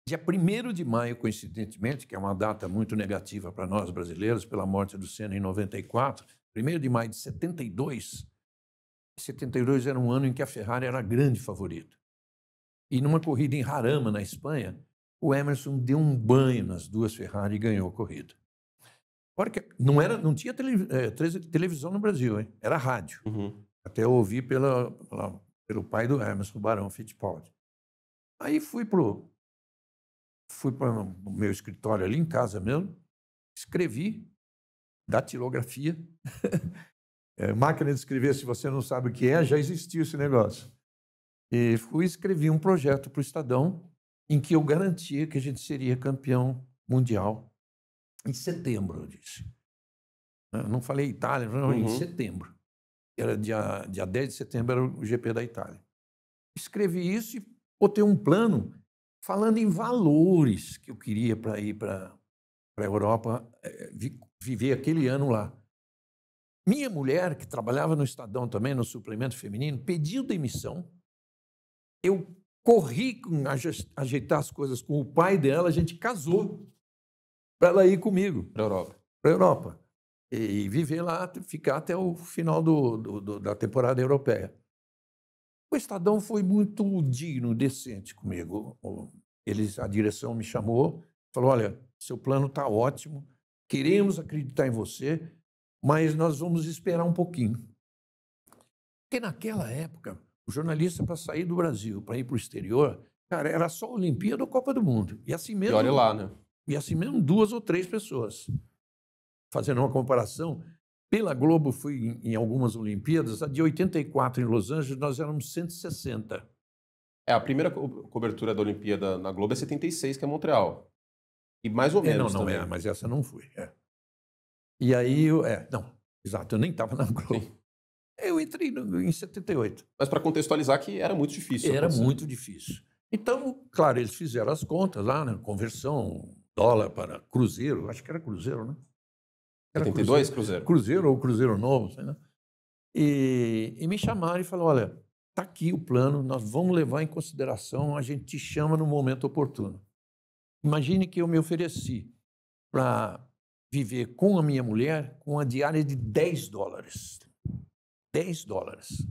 Dia 1º de maio, coincidentemente, que é uma data muito negativa para nós brasileiros, pela morte do Senna em 94, 1º de maio de 72, 72 era um ano em que a Ferrari era a grande favorita. E numa corrida em Jarama, na Espanha, o Emerson deu um banho nas duas Ferrari e ganhou a corrida. Porque não tinha televisão no Brasil, hein? Era rádio. Uhum. Até eu ouvi pelo pai do Emerson, o Barão Fittipaldi. Aí fui para o meu escritório ali em casa mesmo, escrevi, datilografia. Máquina de escrever, se você não sabe o que é, já existia esse negócio. E escrevi um projeto para o Estadão em que eu garantia que a gente seria campeão mundial em setembro, eu disse. Eu não falei Itália, não, em setembro. Era dia 10 de setembro, era o GP da Itália. Escrevi isso e botei um plano falando em valores que eu queria para ir para a Europa, viver aquele ano lá. Minha mulher, que trabalhava no Estadão também, no suplemento feminino, pediu demissão. Eu corri ajeitar as coisas com o pai dela, a gente casou para ela ir comigo Para a Europa. para a Europa e viver lá, ficar até o final da temporada europeia. O Estadão foi muito digno, decente comigo. A direção me chamou, falou: olha, seu plano está ótimo, queremos acreditar em você, mas nós vamos esperar um pouquinho. Porque naquela época, o jornalista para sair do Brasil, para ir para o exterior, cara, era só Olimpíada ou Copa do Mundo. E assim E mesmo, olha lá, né? e assim mesmo 2 ou 3 pessoas. Fazendo uma comparação, pela Globo fui em algumas Olimpíadas, a de 84 em Los Angeles, nós éramos 160. A primeira cobertura da Olimpíada na Globo é 76, que é Montreal. E mais ou menos também. Mas essa não fui. E aí, não, exato, eu nem estava na Globo. Sim. Eu entrei em 78. Mas para contextualizar que era muito difícil Era acontecer. muito difícil. Então, claro, eles fizeram as contas lá, né? Conversão dólar para cruzeiro, acho que era cruzeiro, né? Era 72, Cruzeiro. Cruzeiro ou Cruzeiro Novo, sei lá. E me chamaram e falaram: olha, está aqui o plano, nós vamos levar em consideração, a gente te chama no momento oportuno. Imagine que eu me ofereci para viver com a minha mulher com uma diária de $10. $10.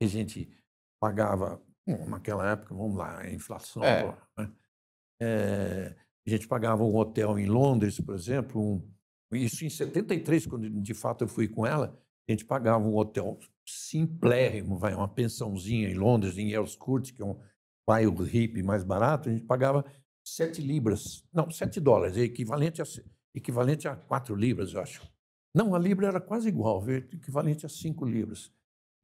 E a gente pagava, naquela época, vamos lá, a inflação. Né? A gente pagava um hotel em Londres, por exemplo, isso em 73, quando de fato eu fui com ela, a gente pagava um hotel simplérrimo, uma pensãozinha em Londres, em Earls Court, que é um bairro hippie mais barato, a gente pagava 7 libras, não, $7, equivalente a 4 libras, eu acho. Não, a libra era quase igual, equivalente a 5 libras.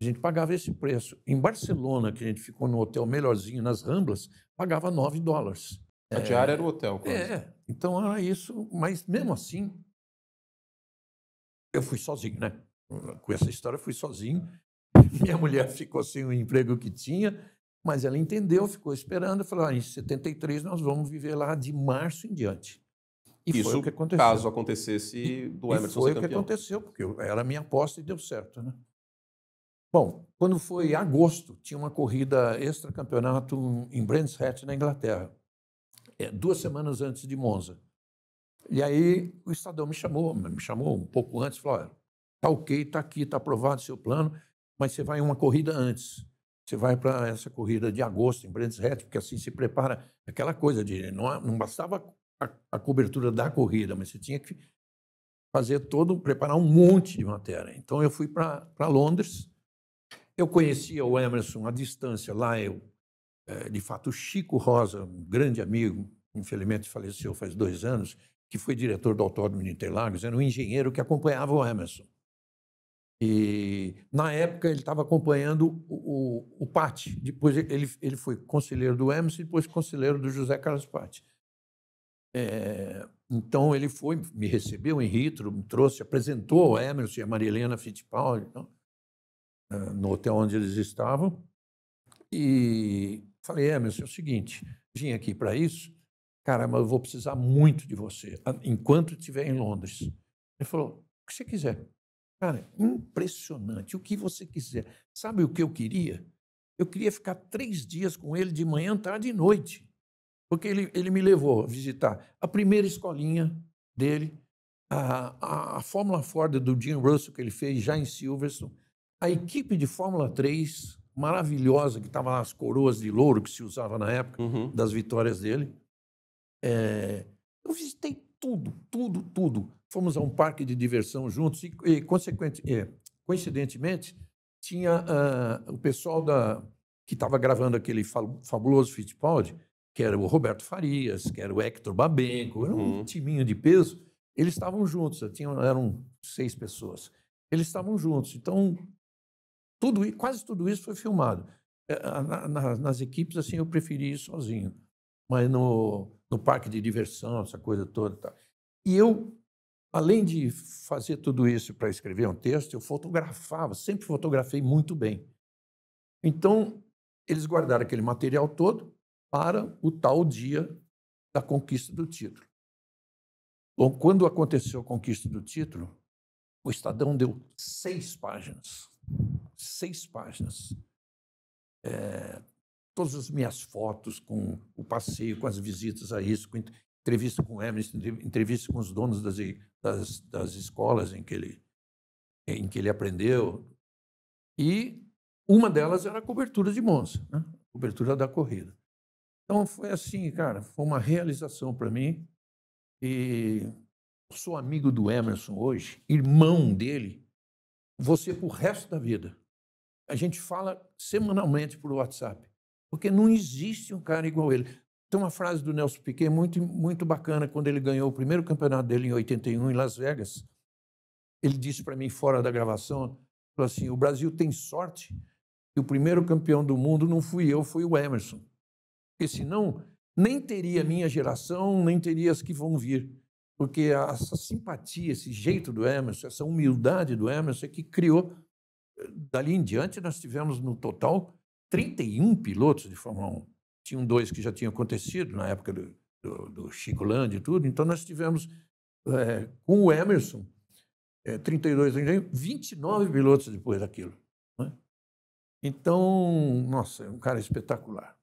A gente pagava esse preço. Em Barcelona, que a gente ficou no hotel melhorzinho, nas Ramblas, pagava $9. A diária era o hotel, quase. Então era isso, mas mesmo assim, eu fui sozinho, né? Com essa história, eu fui sozinho. Minha mulher ficou sem o emprego que tinha, mas ela entendeu, ficou esperando, falou: em 73 nós vamos viver lá de março em diante. E isso foi o que aconteceu. Caso acontecesse do Emerson foi ser o que campeão. aconteceu, porque era a minha aposta e deu certo, né? Bom, quando foi agosto, tinha uma corrida extra-campeonato em Brands Hatch, na Inglaterra, 2 semanas antes de Monza. E aí o Estadão me chamou um pouco antes, falou: olha, tá ok, tá aqui, tá aprovado o seu plano, mas você vai em uma corrida antes. Você vai para essa corrida de agosto em Brands Hatch, porque assim se prepara aquela coisa de não bastava a cobertura da corrida, mas você tinha que preparar um monte de matéria. Então eu fui para Londres. Eu conhecia o Emerson à distância lá. De fato, o Chico Rosa, um grande amigo, infelizmente faleceu faz 2 anos, que foi diretor do Autódromo de Interlagos, era um engenheiro que acompanhava o Emerson. E, na época, ele estava acompanhando o Patti. Depois, ele foi conselheiro do Emerson e depois conselheiro do José Carlos Patti. Então, ele me recebeu em Heathrow, me trouxe, apresentou o Emerson e a Maria Helena Fittipaldi, no hotel onde eles estavam. E falei: Emerson, é o seguinte, vim aqui para isso, cara, mas eu vou precisar muito de você, enquanto estiver em Londres. Ele falou: o que você quiser. Cara, impressionante, o que você quiser. Sabe o que eu queria? Eu queria ficar 3 dias com ele, de manhã, tarde e noite. porque ele me levou a visitar a primeira escolinha dele, a Fórmula Ford do Jim Russell, que ele fez já em Silverstone, a equipe de Fórmula 3, maravilhosa, que estava lá as coroas de louro que se usava na época das vitórias dele. Eu visitei tudo. Fomos a um parque de diversão juntos e coincidentemente, tinha o pessoal que estava gravando aquele fabuloso Fittipaldi, que era o Roberto Farias, que era o Hector Babenco, era um timinho de peso. Eles estavam juntos, eram 6 pessoas. Eles estavam juntos. Então, quase tudo isso foi filmado. Nas equipes, assim, eu preferi ir sozinho. Mas no parque de diversão, essa coisa toda. Tá. E eu, além de fazer tudo isso para escrever um texto, eu fotografava, sempre fotografei muito bem. Então, eles guardaram aquele material todo para o tal dia da conquista do título. Bom, quando aconteceu a conquista do título, o Estadão deu 6 páginas. 6 páginas. Todas as minhas fotos com o passeio, com as visitas a isso, com entrevista com o Emerson, entrevista com os donos das escolas em que ele aprendeu. E uma delas era a cobertura de Monza, né? Cobertura da corrida. Então, foi assim, cara, foi uma realização para mim. E eu sou amigo do Emerson hoje, irmão dele, você pro resto da vida. A gente fala semanalmente por WhatsApp, porque não existe um cara igual ele. Tem uma frase do Nelson Piquet muito bacana, quando ele ganhou o primeiro campeonato dele em 81, em Las Vegas. Ele disse para mim, fora da gravação, falou assim, o Brasil tem sorte que o primeiro campeão do mundo não fui eu, foi o Emerson. Porque senão, nem teria a minha geração, nem teria as que vão vir. Porque essa simpatia, esse jeito do Emerson, essa humildade do Emerson é que criou. Dali em diante, nós tivemos, no total, 31 pilotos de Fórmula 1. Tinham 2 que já tinham acontecido na época do Chico Landi e tudo. Então, nós tivemos, com o Emerson, 32, 29 pilotos depois daquilo. Né? Então, nossa, é um cara espetacular.